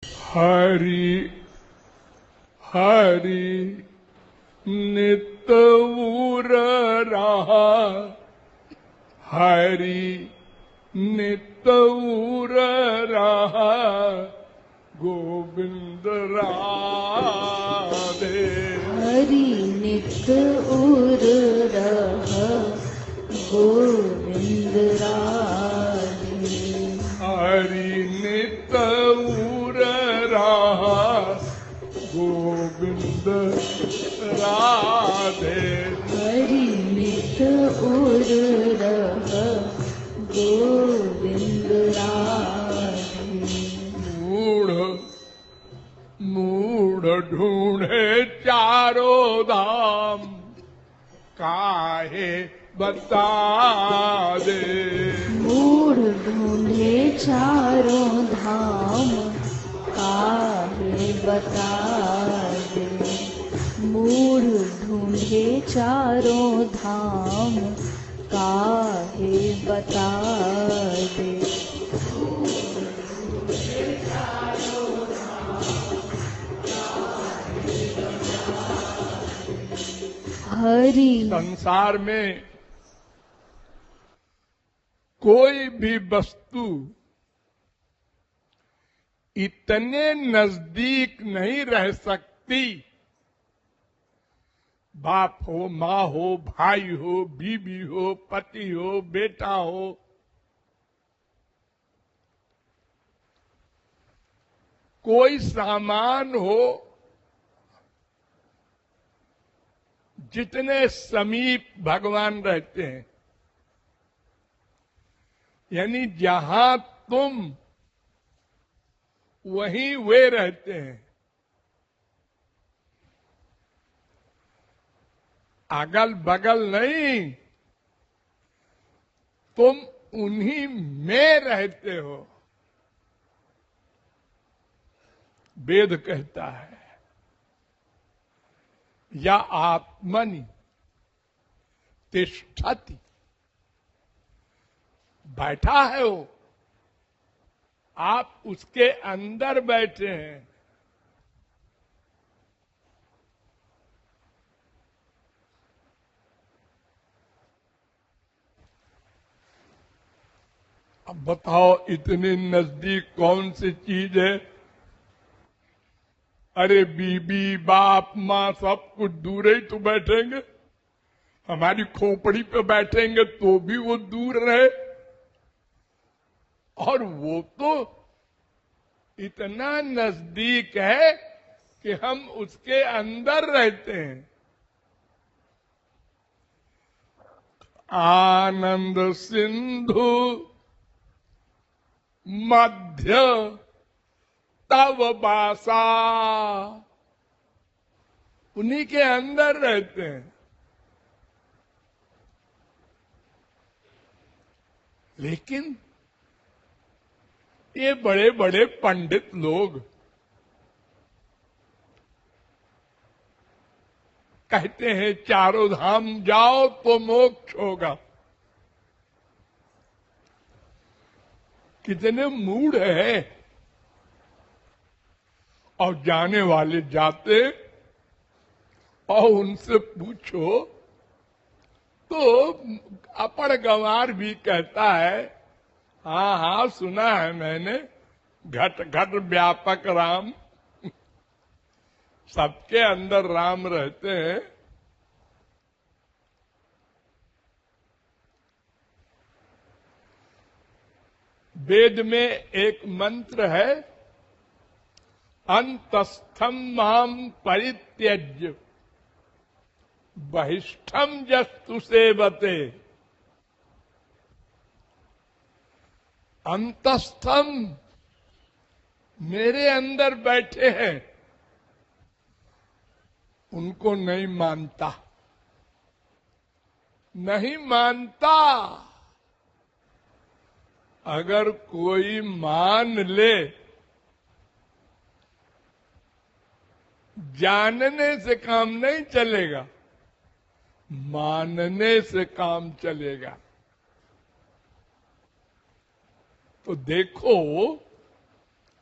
हरि हरि नित उर रहा, हरि नित उर रहा, गोविंद राधे। हरि नित उर रहा, गोविंद राधे। हरि नित उर रहा, गोविंद राधे। हरि नित उर रहा, गोविंद राधे। मूढ़ मूढ़ ढूंढे चारों धाम, काहे बता दे। मूढ़ ढूंढे चारों धाम, काहे बता दे। मूढ़ ढूंढे चारों धाम, काहे बता दे। हरि संसार में कोई भी वस्तु इतने नजदीक नहीं रह सकती। बाप हो, माँ हो, भाई हो, बीबी हो, पति हो, बेटा हो, कोई सामान हो, जितने समीप भगवान रहते हैं। यानी जहां तुम वहीं वे रहते हैं। अगल बगल नहीं, तुम उन्हीं में रहते हो। वेद कहता है या आत्मनि तिष्ठति, बैठा है वो, आप उसके अंदर बैठे हैं। अब बताओ इतनी नजदीक कौन सी चीज है? अरे बीबी, बाप, माँ सब कुछ दूर ही तो बैठेंगे। हमारी खोपड़ी पे बैठेंगे तो भी वो दूर रहे, और वो तो इतना नजदीक है कि हम उसके अंदर रहते हैं। आनंद सिंधु मध्य तव बासा, उन्हीं के अंदर रहते हैं। लेकिन ये बड़े बड़े पंडित लोग कहते हैं चारों धाम जाओ तो मोक्ष होगा। कितने मूढ़ है। और जाने वाले जाते, और उनसे पूछो तो अपर गंवार भी कहता है, हाँ हाँ सुना है मैंने, घट घट व्यापक राम। सबके अंदर राम रहते हैं। वेद में एक मंत्र है, अंतस्थम माम परित्यज्य बहिष्ठम जस्तु सेवते। अंतस्थम मेरे अंदर बैठे हैं, उनको नहीं मानता, नहीं मानता। अगर कोई मान ले, जानने से काम नहीं चलेगा, मानने से काम चलेगा। तो देखो,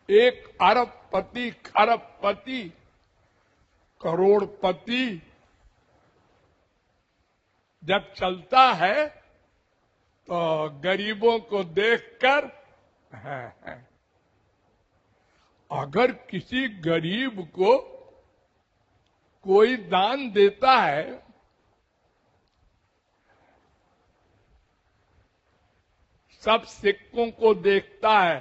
एक अरब अरबपति, खरबपति, करोड़पति जब चलता है तो गरीबों को देखकर अगर किसी गरीब को कोई दान देता है सब सिक्कों को देखता है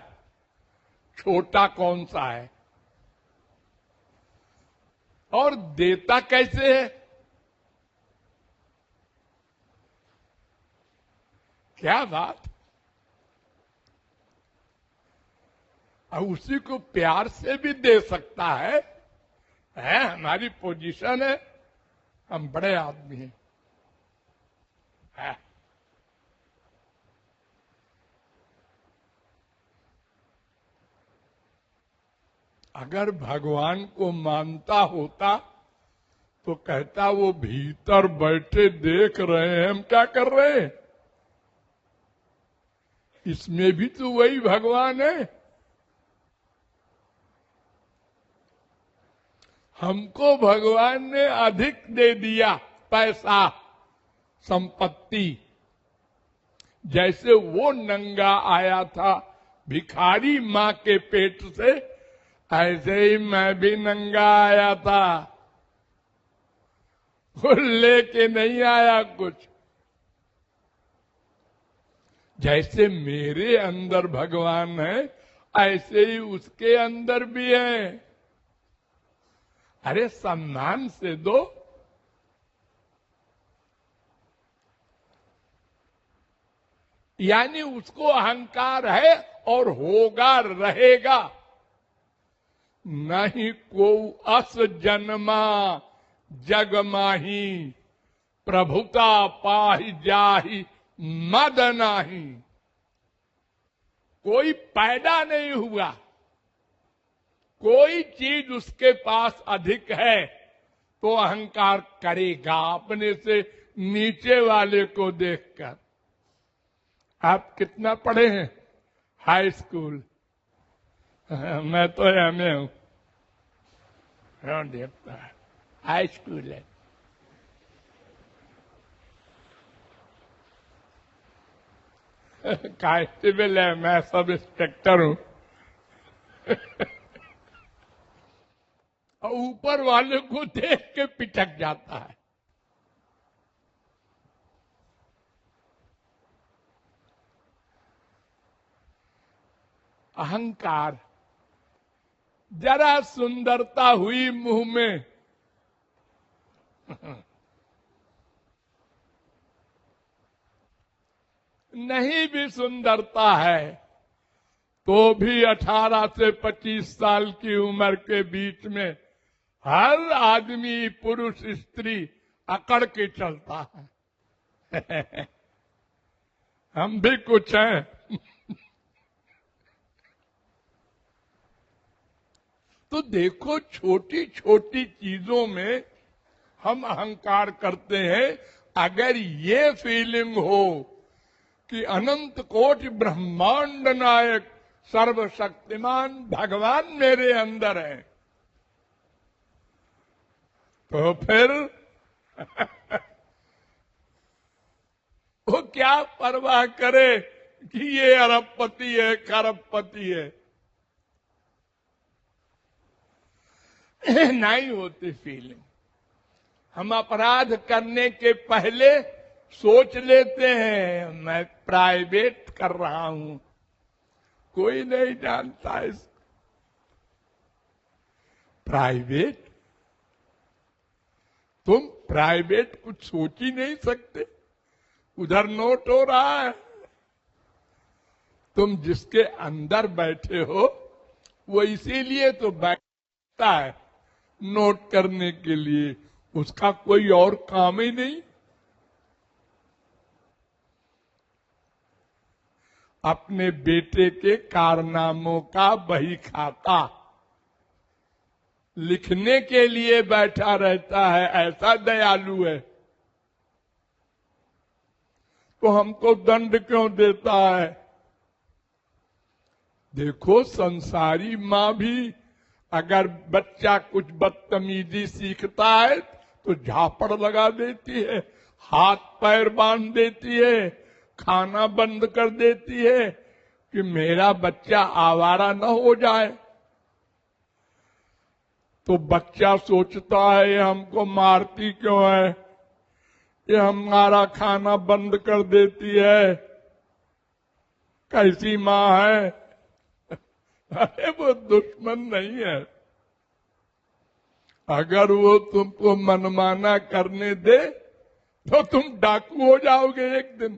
छोटा कौन सा है और देता कैसे है। क्या बात। और उसी को प्यार से भी दे सकता है हमारी पोजीशन है, हम बड़े आदमी हैं है। अगर भगवान को मानता होता तो कहता वो भीतर बैठे देख रहे हैं हम क्या कर रहे हैं, इसमें भी तो वही भगवान है। हमको भगवान ने अधिक दे दिया पैसा संपत्ति, जैसे वो नंगा आया था भिखारी माँ के पेट से, ऐसे ही मैं भी नंगा आया था, वो लेके नहीं आया कुछ। जैसे मेरे अंदर भगवान है ऐसे ही उसके अंदर भी है। अरे सम्मान से दो। यानी उसको अहंकार है और होगा रहेगा नहीं को अस जन्मा जग माही प्रभुता पाहि जाहि मद नाही। कोई पैदा नहीं हुआ, कोई चीज उसके पास अधिक है तो अहंकार करेगा अपने से नीचे वाले को देखकर। आप कितना पढ़े हैं? High school. मैं तो एमए हूं। देखता है हाई स्कूल है। कांस्टेबल है, मैं सब इंस्पेक्टर हूं। और ऊपर वाले को देख के पिटक जाता है। अहंकार। जरा सुंदरता हुई मुंह में नहीं भी सुंदरता है तो भी 18 से 25 साल की उम्र के बीच में हर आदमी पुरुष स्त्री अकड़ के चलता है। हम भी कुछ हैं। तो देखो छोटी छोटी चीजों में हम अहंकार करते हैं। अगर ये फीलिंग हो कि अनंत कोटि ब्रह्मांड नायक सर्वशक्तिमान भगवान मेरे अंदर है तो फिर वो क्या परवाह करे कि ये अरबपति है खरबपति है। नहीं होती फीलिंग। हम अपराध करने के पहले सोच लेते हैं मैं प्राइवेट कर रहा हूं, कोई नहीं जानता इसको। प्राइवेट? तुम प्राइवेट कुछ सोच ही नहीं सकते। उधर नोट हो रहा है, तुम जिसके अंदर बैठे हो वो इसीलिए तो बैठता है नोट करने के लिए, उसका कोई और काम ही नहीं। अपने बेटे के कारनामों का बही खाता लिखने के लिए बैठा रहता है, ऐसा दयालु है तो हमको दंड क्यों देता है? देखो संसारी माँ भी अगर बच्चा कुछ बदतमीजी सीखता है तो झापड़ लगा देती है, हाथ पैर बांध देती है, खाना बंद कर देती है कि मेरा बच्चा आवारा न हो जाए। तो बच्चा सोचता है ये हमको मारती क्यों है, ये हमारा खाना बंद कर देती है, कैसी माँ है। अरे वो दुश्मन नहीं है, अगर वो तुमको मनमाना करने दे तो तुम डाकू हो जाओगे एक दिन।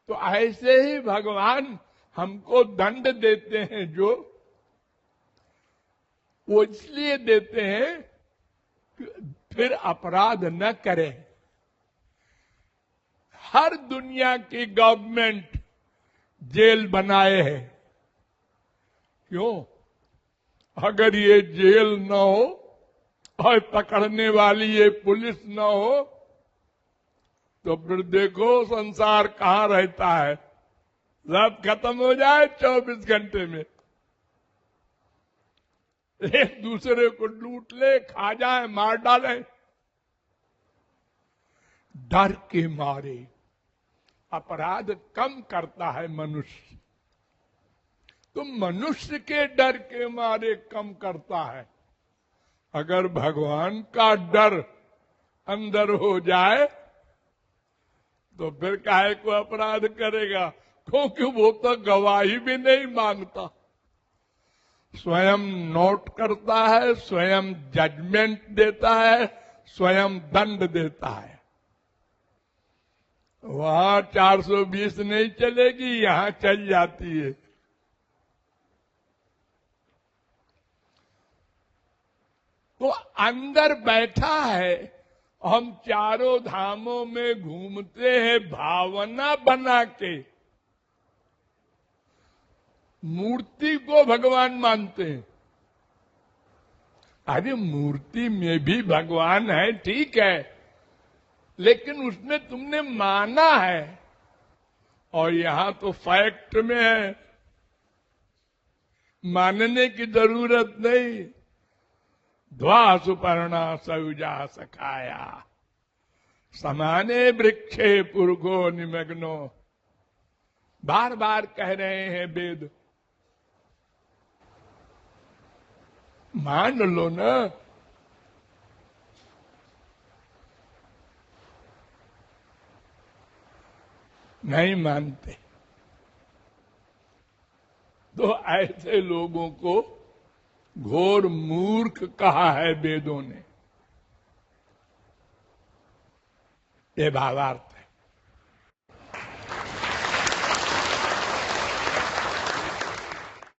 तो ऐसे ही भगवान हमको दंड देते हैं, जो वो इसलिए देते हैं कि फिर अपराध न करें। हर दुनिया की गवर्नमेंट जेल बनाए है, क्यों? अगर ये जेल न हो और पकड़ने वाली ये पुलिस न हो तो फिर देखो संसार कहां रहता है। सब खत्म हो जाए 24 घंटे में, एक दूसरे को लूट ले, खा जाए, मार डाले। डर के मारे अपराध कम करता है मनुष्य, तो मनुष्य के डर के मारे कम करता है। अगर भगवान का डर अंदर हो जाए तो फिर काहे को अपराध करेगा, क्योंकि वो तो गवाही भी नहीं मांगता, स्वयं नोट करता है, स्वयं जजमेंट देता है, स्वयं दंड देता है। वहां 420 नहीं चलेगी, यहां चल जाती है। तो अंदर बैठा है, हम चारों धामों में घूमते हैं भावना बना के, मूर्ति को भगवान मानते हैं। अरे मूर्ति में भी भगवान है, ठीक है, लेकिन उसमें तुमने माना है, और यहां तो फैक्ट में है, मानने की जरूरत नहीं। ध्वा सुपर्णा सयुजा सखाया समाने वृक्षे पुरुगो निमग्नो, बार बार कह रहे हैं वेद, मान लो ना। नहीं मानते तो ऐसे लोगों को घोर मूर्ख कहा है वेदों ने। ये भावार्थ है।